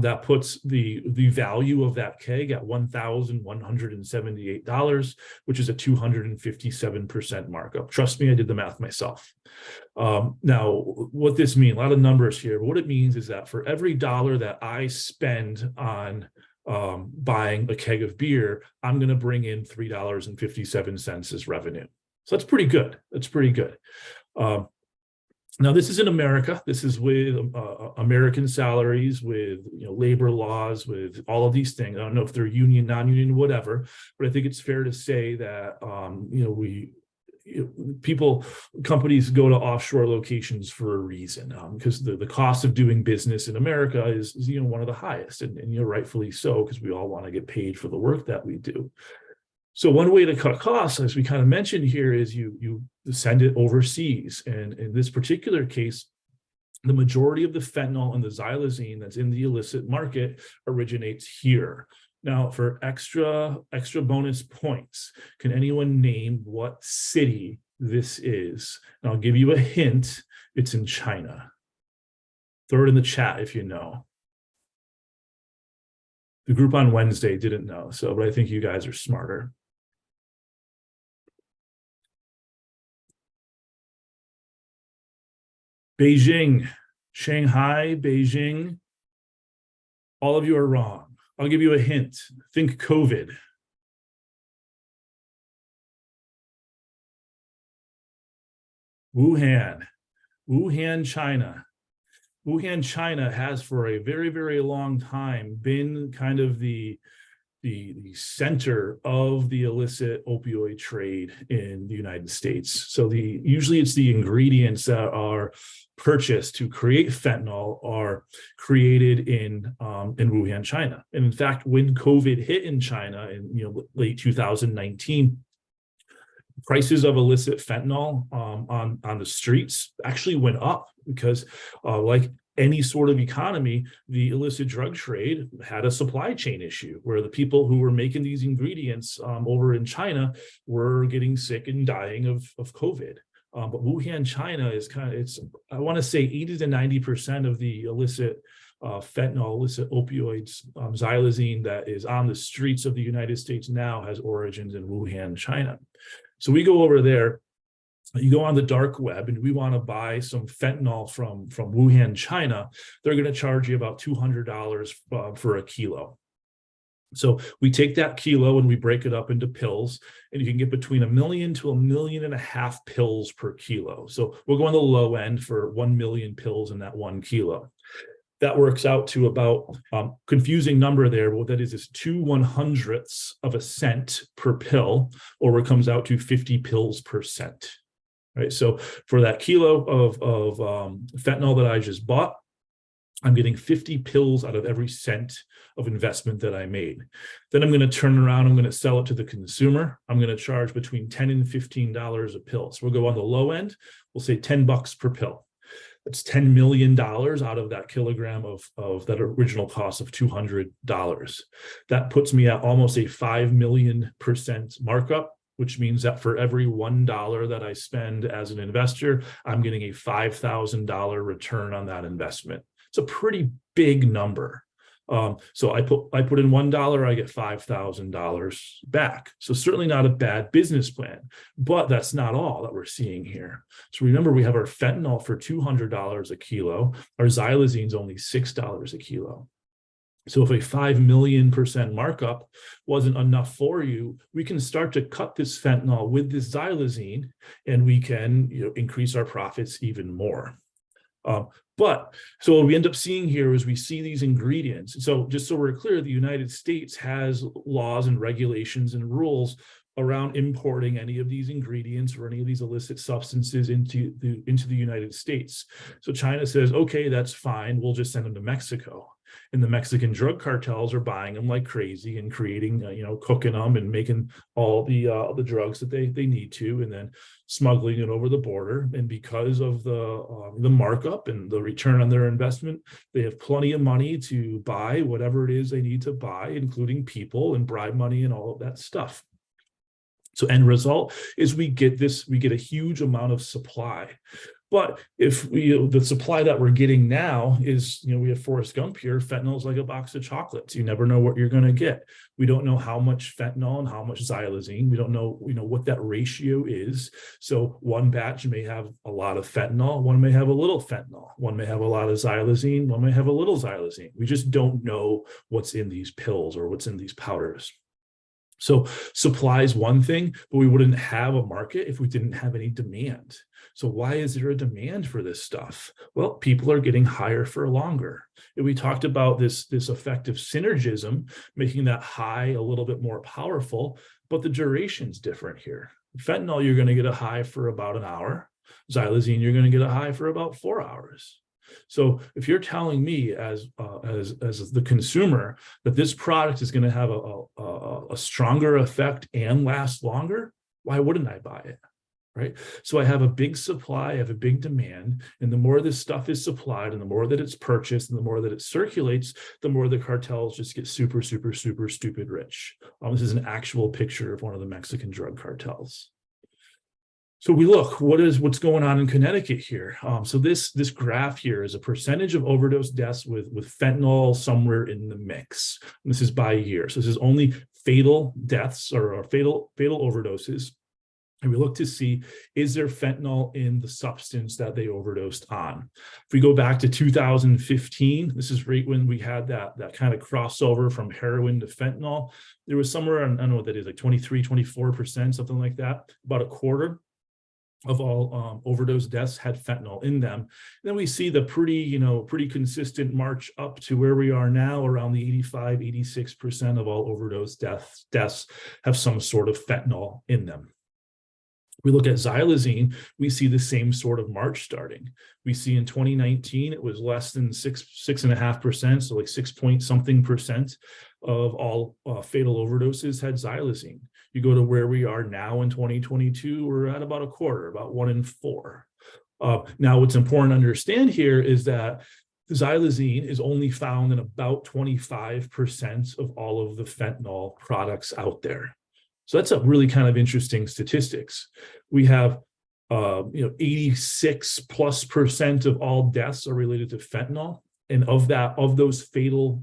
That puts the value of that keg at $1,178, which is a 257% markup. Trust me, I did the math myself. Now, what this means, a lot of numbers here, but what it means is that for every dollar that I spend on buying a keg of beer, I'm going to bring in $3.57 as revenue. So that's pretty good. That's pretty good. Now, this is in America. This is with American salaries, with labor laws, with all of these things. I don't know if they're union, non-union, whatever, but I think it's fair to say that companies go to offshore locations for a reason, because the cost of doing business in America is one of the highest, and rightfully so, because we all want to get paid for the work that we do. So one way to cut costs, as we kind of mentioned here, is you send it overseas. And in this particular case, the majority of the fentanyl and the xylazine that's in the illicit market originates here. Now, for extra bonus points, can anyone name what city this is? And I'll give you a hint. It's in China. Throw it in the chat if you know. The group on Wednesday didn't know, so, but I think you guys are smarter. Beijing, Shanghai, Beijing. All of you are wrong. I'll give you a hint. Think COVID. Wuhan, China. Wuhan, China has for a very, very long time been kind of the center of the illicit opioid trade in the United States. So usually it's the ingredients that are purchased to create fentanyl are created in Wuhan, China. And in fact, when COVID hit in China in late 2019, prices of illicit fentanyl on the streets actually went up because like any sort of economy, the illicit drug trade had a supply chain issue where the people who were making these ingredients over in China were getting sick and dying of COVID. But Wuhan, China is I want to say 80 to 90% of the illicit fentanyl, illicit opioids, xylazine that is on the streets of the United States now has origins in Wuhan, China. So we go over there, you go on the dark web and we want to buy some fentanyl from Wuhan, China. They're going to charge you about $200 for a kilo. So we take that kilo and we break it up into pills, and you can get between 1 million to 1.5 million pills per kilo. So we'll go on the low end for 1 million pills in that 1 kilo. That works out to about, confusing number there, but what that is 2/100ths of a cent per pill, or it comes out to 50 pills per cent, right? So for that kilo of fentanyl that I just bought, I'm getting 50 pills out of every cent of investment that I made. Then I'm going to turn around, I'm going to sell it to the consumer. I'm going to charge between $10 and $15 a pill. So we'll go on the low end, we'll say $10 per pill. That's $10 million out of that kilogram of that original cost of $200. That puts me at almost a 5 million% markup, which means that for every $1 that I spend as an investor, I'm getting a $5,000 return on that investment. It's a pretty big number. So I put in $1, I get $5,000 back. So certainly not a bad business plan, but that's not all that we're seeing here. So remember, we have our fentanyl for $200 a kilo. Our xylazine is only $6 a kilo. So if a 5 million% markup wasn't enough for you, we can start to cut this fentanyl with this xylazine, and we can increase our profits even more. But so what we end up seeing here is we see these ingredients. So just so we're clear, the United States has laws and regulations and rules around importing any of these ingredients or any of these illicit substances into the United States. So China says, okay, that's fine. We'll just send them to Mexico. And the Mexican drug cartels are buying them like crazy and creating, cooking them and making all the drugs that they need to, and then smuggling it over the border. And because of the markup and the return on their investment, they have plenty of money to buy whatever it is they need to buy, including people and bribe money and all of that stuff. So end result is we get a huge amount of supply. But if the supply that we're getting now is, we have Forrest Gump here, fentanyl is like a box of chocolates. You never know what you're going to get. We don't know how much fentanyl and how much xylazine. We don't know, what that ratio is. So one batch may have a lot of fentanyl, one may have a little fentanyl, one may have a lot of xylazine, one may have a little xylazine. We just don't know what's in these pills or what's in these powders. So supply is one thing, but we wouldn't have a market if we didn't have any demand. So why is there a demand for this stuff? Well, people are getting higher for longer. And we talked about this effective synergism, making that high a little bit more powerful, but the duration's different here. Fentanyl, you're going to get a high for about an hour. Xylazine, you're going to get a high for about 4 hours. So if you're telling me as the consumer that this product is going to have a stronger effect and last longer, why wouldn't I buy it? right? So I have a big supply, I have a big demand, and the more this stuff is supplied and the more that it's purchased and the more that it circulates, the more the cartels just get super, super, super stupid rich. This is an actual picture of one of the Mexican drug cartels. So we look, what's going on in Connecticut here? So this graph here is a percentage of overdose deaths with fentanyl somewhere in the mix. And this is by year. So this is only fatal deaths or fatal overdoses. And we look to see, is there fentanyl in the substance that they overdosed on? If we go back to 2015, this is right when we had that kind of crossover from heroin to fentanyl. There was somewhere, I don't know what that is, like 23, 24%, something like that, about a quarter of all overdose deaths had fentanyl in them. And then we see the pretty consistent march up to where we are now, around the 85, 86% of all overdose deaths have some sort of fentanyl in them. We look at xylazine, we see the same sort of march starting. We see in 2019, it was less than 6.5%, so like 6-point-something% of all fatal overdoses had xylazine. You go to where we are now in 2022, we're at about a quarter, about 1 in 4. Now, what's important to understand here is that xylazine is only found in about 25% of all of the fentanyl products out there. So that's a really kind of interesting statistics. We have 86+% of all deaths are related to fentanyl, and of those fatal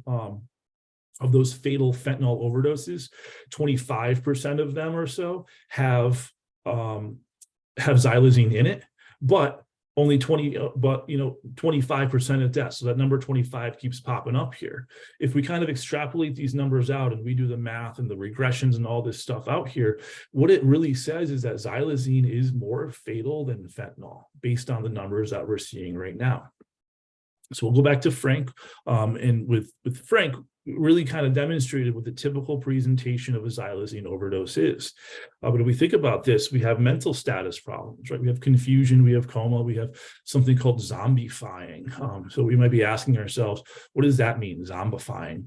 fentanyl overdoses, 25% of them or so have xylazine in it, but only 25% of deaths. So that number 25 keeps popping up here. If we kind of extrapolate these numbers out and we do the math and the regressions and all this stuff out here, what it really says is that xylazine is more fatal than fentanyl based on the numbers that we're seeing right now. So we'll go back to Frank, and with Frank, really kind of demonstrated what the typical presentation of a xylazine overdose is. But if we think about this, we have mental status problems, right? We have confusion, we have coma, we have something called zombifying. So we might be asking ourselves, what does that mean, zombifying?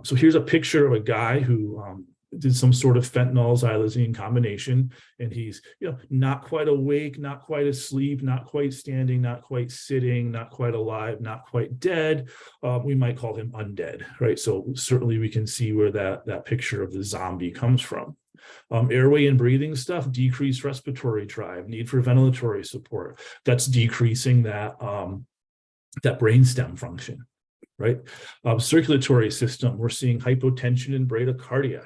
So here's a picture of a guy who did some sort of fentanyl xylazine combination, and he's not quite awake, not quite asleep, not quite standing, not quite sitting, not quite alive, not quite dead. We might call him undead, right? So certainly we can see where that picture of the zombie comes from. Airway and breathing stuff, decreased respiratory drive, need for ventilatory support. That's decreasing that brainstem function, right? Circulatory system, we're seeing hypotension and bradycardia.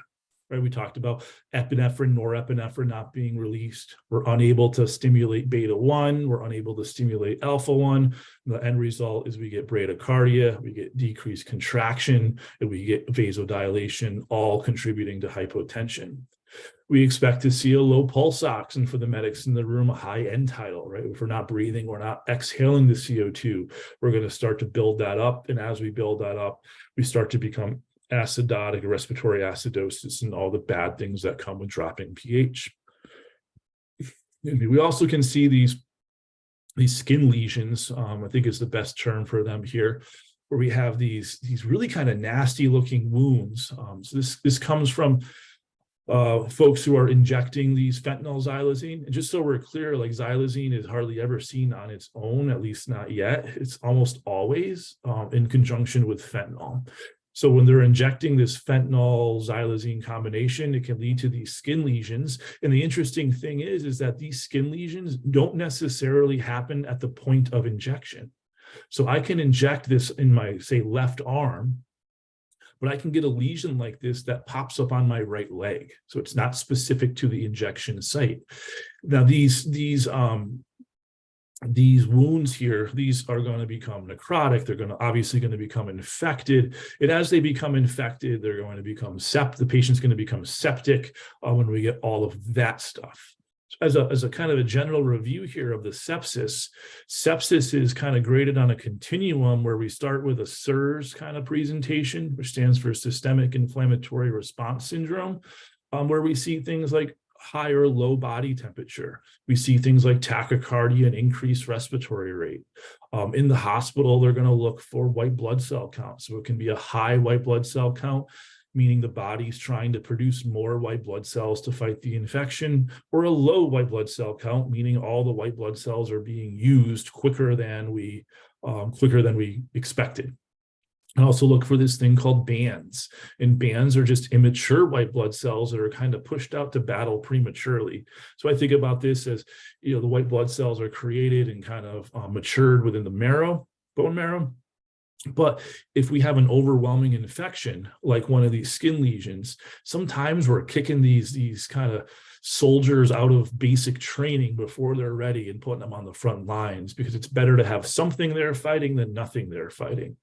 Right, we talked about epinephrine, norepinephrine not being released. We're unable to stimulate beta-1. We're unable to stimulate alpha-1. The end result is we get bradycardia, we get decreased contraction, and we get vasodilation, all contributing to hypotension. We expect to see a low pulse oxygen for the medics in the room, a high end tidal, right? If we're not breathing, we're not exhaling the CO2, we're going to start to build that up. And as we build that up, we start to become acidotic, respiratory acidosis, and all the bad things that come with dropping pH. We also can see these skin lesions, I think is the best term for them here, where we have these really kind of nasty looking wounds. So this comes from folks who are injecting these fentanyl xylazine. And just so we're clear, like xylazine is hardly ever seen on its own, at least not yet. It's almost always in conjunction with fentanyl. So when they're injecting this fentanyl xylazine combination, it can lead to these skin lesions. And the interesting thing is that these skin lesions don't necessarily happen at the point of injection. So I can inject this in my, say, left arm, but I can get a lesion like this that pops up on my right leg. So it's not specific to the injection site. Now, these wounds here, these are going to become necrotic. They're obviously going to become infected. And as they become infected, they're going to become the patient's going to become septic when we get all of that stuff. As a kind of a general review here of the sepsis is kind of graded on a continuum where we start with a SIRS kind of presentation, which stands for Systemic Inflammatory Response Syndrome, where we see things like high or low body temperature. We see things like tachycardia and increased respiratory rate. In the hospital, they're going to look for white blood cell count. So it can be a high white blood cell count. meaning the body's trying to produce more white blood cells to fight the infection, or a low white blood cell count, meaning all the white blood cells are being used quicker than we expected. And also look for this thing called bands. And bands are just immature white blood cells that are kind of pushed out to battle prematurely. So I think about this as, the white blood cells are created and kind of matured within the marrow, bone marrow. But if we have an overwhelming infection, like one of these skin lesions, sometimes we're kicking these kind of soldiers out of basic training before they're ready and putting them on the front lines, because it's better to have something they're fighting than nothing they're fighting.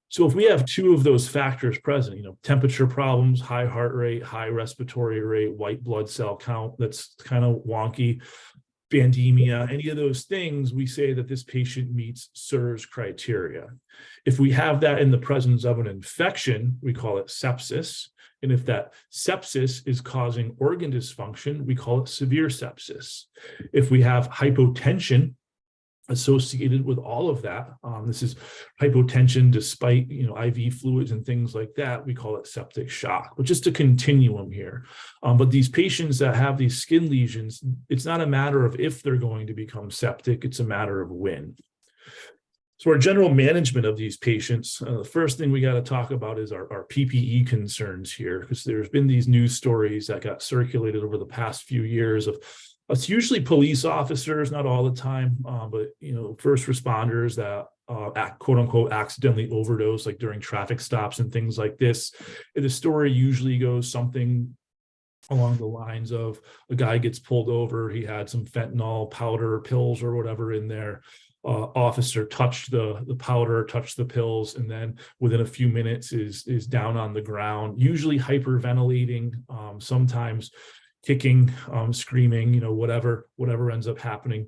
So if we have two of those factors present, temperature problems, high heart rate, high respiratory rate, white blood cell count that's kind of wonky, bandemia, any of those things, we say that this patient meets SIRS criteria. If we have that in the presence of an infection, we call it sepsis. And if that sepsis is causing organ dysfunction, we call it severe sepsis. If we have hypotension associated with all of that, this is hypotension despite IV fluids and things like that, we call it septic shock. But just a continuum here. But these patients that have these skin lesions, it's not a matter of if they're going to become septic, it's a matter of when. So our general management of these patients, the first thing we got to talk about is our PPE concerns here, because there's been these news stories that got circulated over the past few years of, it's usually police officers, not all the time, but first responders that quote unquote accidentally overdose, like during traffic stops and things like this. And the story usually goes something along the lines of a guy gets pulled over, he had some fentanyl powder, pills or whatever in there. Officer touched the powder, touched the pills, and then within a few minutes is down on the ground, usually hyperventilating, sometimes kicking, screaming, whatever ends up happening.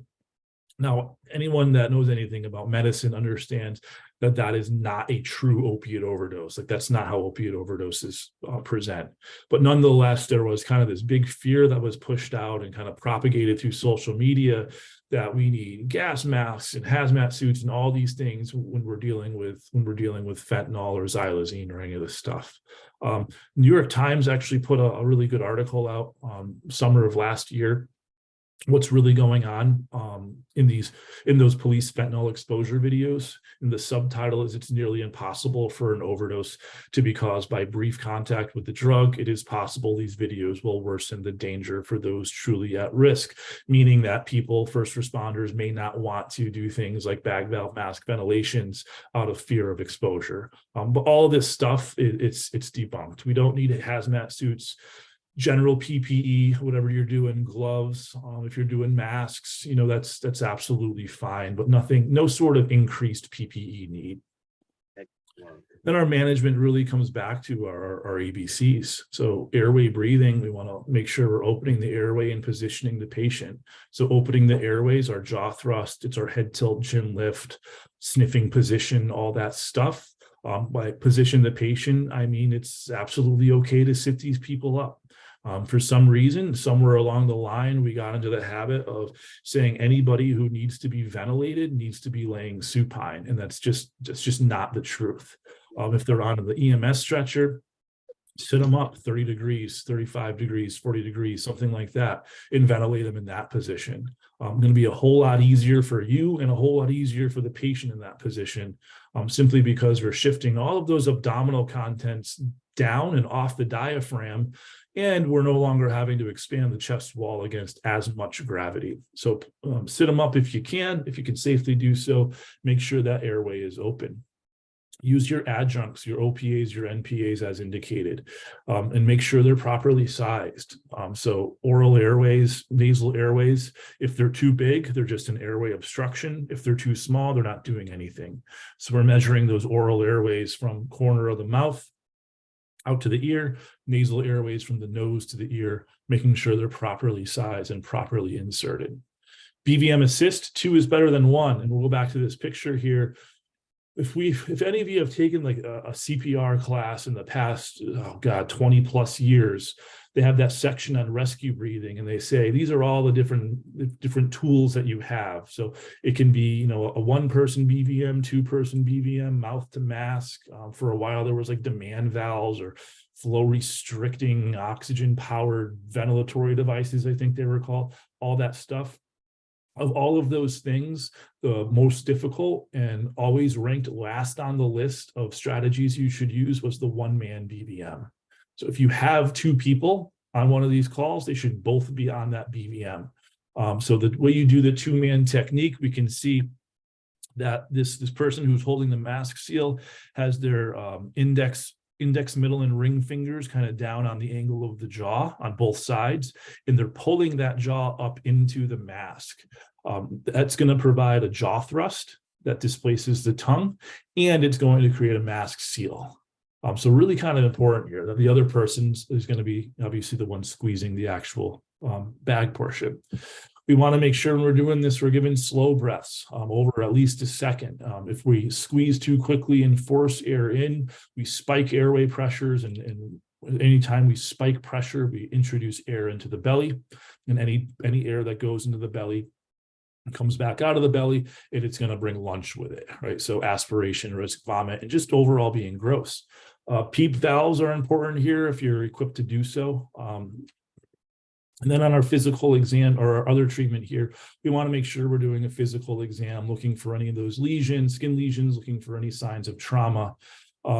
Now, anyone that knows anything about medicine understands that that is not a true opiate overdose. Like, that's not how opiate overdoses present. But nonetheless, there was kind of this big fear that was pushed out and kind of propagated through social media that we need gas masks and hazmat suits and all these things when we're dealing with fentanyl or xylazine or any of this stuff. New York Times actually put a really good article out summer of last year. What's really going on in those police fentanyl exposure videos. And the subtitle is, "It's nearly impossible for an overdose to be caused by brief contact with the drug. It is possible these videos will worsen the danger for those truly at risk," meaning that people, first responders, may not want to do things like bag valve mask ventilations out of fear of exposure. But all of this stuff, it's debunked. We don't need hazmat suits, general PPE, whatever you're doing, gloves, if you're doing masks, that's absolutely fine, but no sort of increased PPE need. Then our management really comes back to our ABCs. So airway breathing, we want to make sure we're opening the airway and positioning the patient. So opening the airways, our jaw thrust, it's our head tilt, chin lift, sniffing position, all that stuff. By position the patient, I mean it's absolutely okay to sit these people up. For some reason, somewhere along the line, we got into the habit of saying anybody who needs to be ventilated needs to be laying supine, and that's just not the truth. If they're on the EMS stretcher, sit them up 30 degrees, 35 degrees, 40 degrees, something like that, and ventilate them in that position. Going to be a whole lot easier for you and a whole lot easier for the patient in that position, simply because we're shifting all of those abdominal contents down and off the diaphragm, and we're no longer having to expand the chest wall against as much gravity. So sit them up if you can safely do so. Make sure that airway is open. Use your adjuncts, your OPAs, your NPAs as indicated, and make sure they're properly sized. So oral airways, nasal airways, if they're too big, they're just an airway obstruction. If they're too small, they're not doing anything. So we're measuring those oral airways from corner of the mouth out to the ear, nasal airways from the nose to the ear, making sure they're properly sized and properly inserted. BVM assist, 2 is better than 1. And we'll go back to this picture here. If any of you have taken like a CPR class in the past, 20 plus years, they have that section on rescue breathing, and they say these are all the different tools that you have. So it can be, a 1-person BVM, 2-person BVM, mouth to mask. For a while there was like demand valves or flow restricting, oxygen powered ventilatory devices, I think they were called, all that stuff. Of all of those things, the most difficult and always ranked last on the list of strategies you should use was the one-man BVM. So if you have two people on one of these calls, they should both be on that BVM. So the way you do the two-man technique, we can see that this person who's holding the mask seal has their index, middle, and ring fingers kind of down on the angle of the jaw on both sides, and they're pulling that jaw up into the mask. That's going to provide a jaw thrust that displaces the tongue, and it's going to create a mask seal. So really kind of important here that the other person is going to be obviously the one squeezing the actual bag portion. We want to make sure when we're doing this, we're giving slow breaths over at least a second. If we squeeze too quickly and force air in, we spike airway pressures, and anytime we spike pressure, we introduce air into the belly, and any air that goes into the belly comes back out of the belly, and it's going to bring lunch with it, right? So aspiration, risk, vomit, and just overall being gross. PEEP valves are important here if you're equipped to do so. And then on our physical exam or our other treatment here, we want to make sure we're doing a physical exam, looking for any of those lesions, skin lesions, looking for any signs of trauma,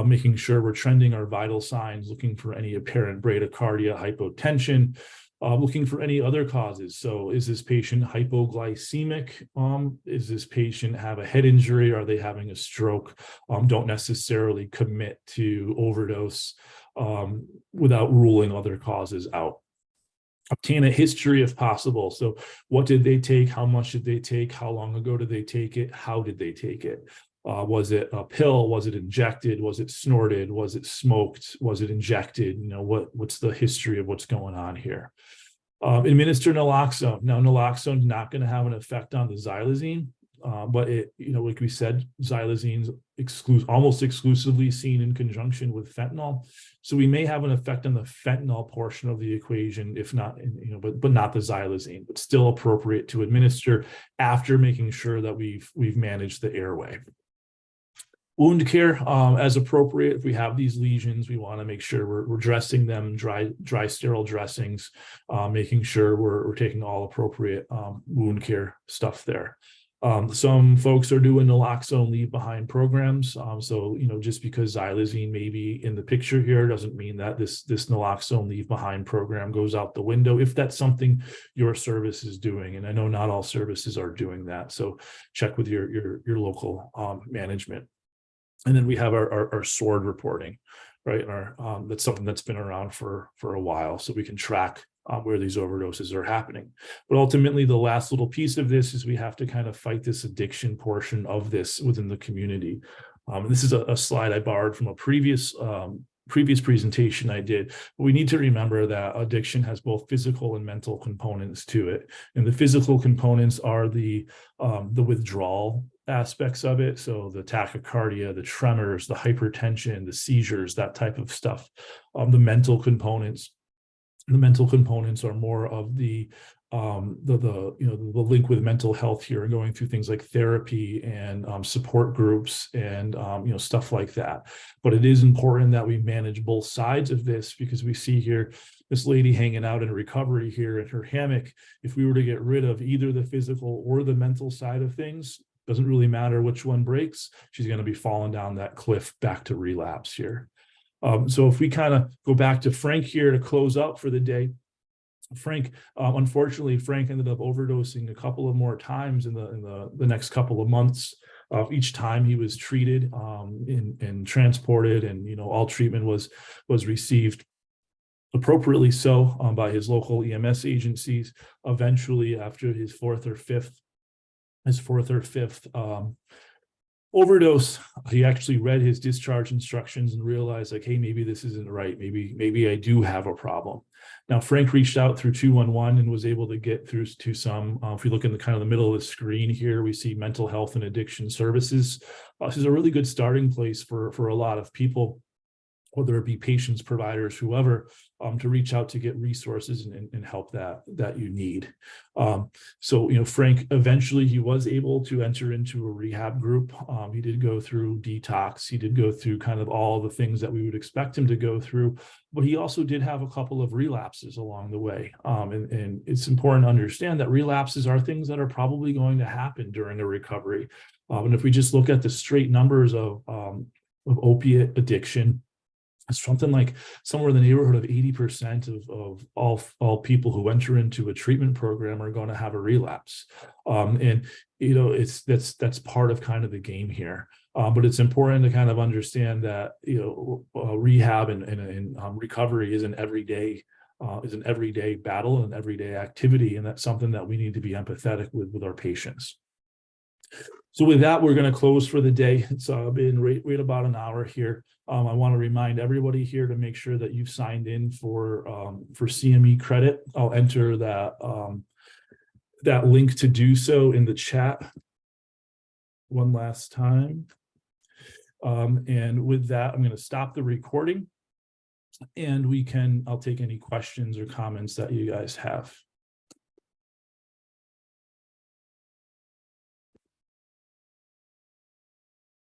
making sure we're trending our vital signs, looking for any apparent bradycardia, hypotension, looking for any other causes. So is this patient hypoglycemic? Is this patient have a head injury? Are they having a stroke? Don't necessarily commit to overdose without ruling other causes out. Obtain a history if possible. So what did they take? How much did they take? How long ago did they take it? How did they take it? Was it a pill? Was it injected? Was it snorted? Was it smoked? Was it injected? You know, what's the history of what's going on here? Administer naloxone. Now, naloxone is not going to have an effect on the xylazine, but it, you know, like we said, xylazine's almost exclusively seen in conjunction with fentanyl. So we may have an effect on the fentanyl portion of the equation, if not, you know, but not the xylazine, but still appropriate to administer after making sure that we've managed the airway. Wound care, as appropriate. If we have these lesions, we want to make sure we're dressing them, dry sterile dressings, making sure we're taking all appropriate wound care stuff there. Some folks are doing naloxone leave behind programs. So, you know, just because xylazine may be in the picture here doesn't mean that this naloxone leave behind program goes out the window if that's something your service is doing. And I know not all services are doing that. So check with your local management. And then we have our SWORD reporting, right? And that's something that's been around for a while, so we can track where these overdoses are happening. But ultimately, the last little piece of this is we have to kind of fight this addiction portion of this within the community. And this is a slide I borrowed from a previous presentation I did. But we need to remember that addiction has both physical and mental components to it. And the physical components are the withdrawal aspects of it. So the tachycardia, the tremors, the hypertension, the seizures, that type of stuff. The mental components are more of the link with mental health here, and going through things like therapy and support groups and stuff like that. But it is important that we manage both sides of this, because we see here this lady hanging out in recovery here in her hammock. If we were to get rid of either the physical or the mental side of things, doesn't really matter which one breaks, she's going to be falling down that cliff back to relapse here. So if we kind of go back to Frank here to close out for the day, Frank, unfortunately, Frank ended up overdosing a couple of more times in the next couple of months. Each time he was treated and transported, and all treatment was received appropriately so by his local EMS agencies. Eventually, after his fourth or fifth overdose, he actually read his discharge instructions and realized, like, hey, maybe this isn't right. Maybe I do have a problem. Now, Frank reached out through 211 and was able to get through to some, if we look in the kind of the middle of the screen here, we see mental health and addiction services. This is a really good starting place for a lot of people. whether it be patients, providers, whoever, to reach out to get resources and help that you need. So, Frank, eventually he was able to enter into a rehab group. He did go through detox. He did go through kind of all the things that we would expect him to go through, but he also did have a couple of relapses along the way. And it's important to understand that relapses are things that are probably going to happen during a recovery. And if we just look at the straight numbers of opiate addiction, it's something like somewhere in the neighborhood of 80% of all people who enter into a treatment program are going to have a relapse. And that's part of kind of the game here. But it's important to kind of understand that rehab and recovery is an everyday battle and everyday activity, and that's something that we need to be empathetic with our patients. So with that, we're going to close for the day. It's been right about an hour here. I want to remind everybody here to make sure that you've signed in for CME credit. I'll enter that link to do so in the chat one last time. And with that, I'm going to stop the recording, and I'll take any questions or comments that you guys have.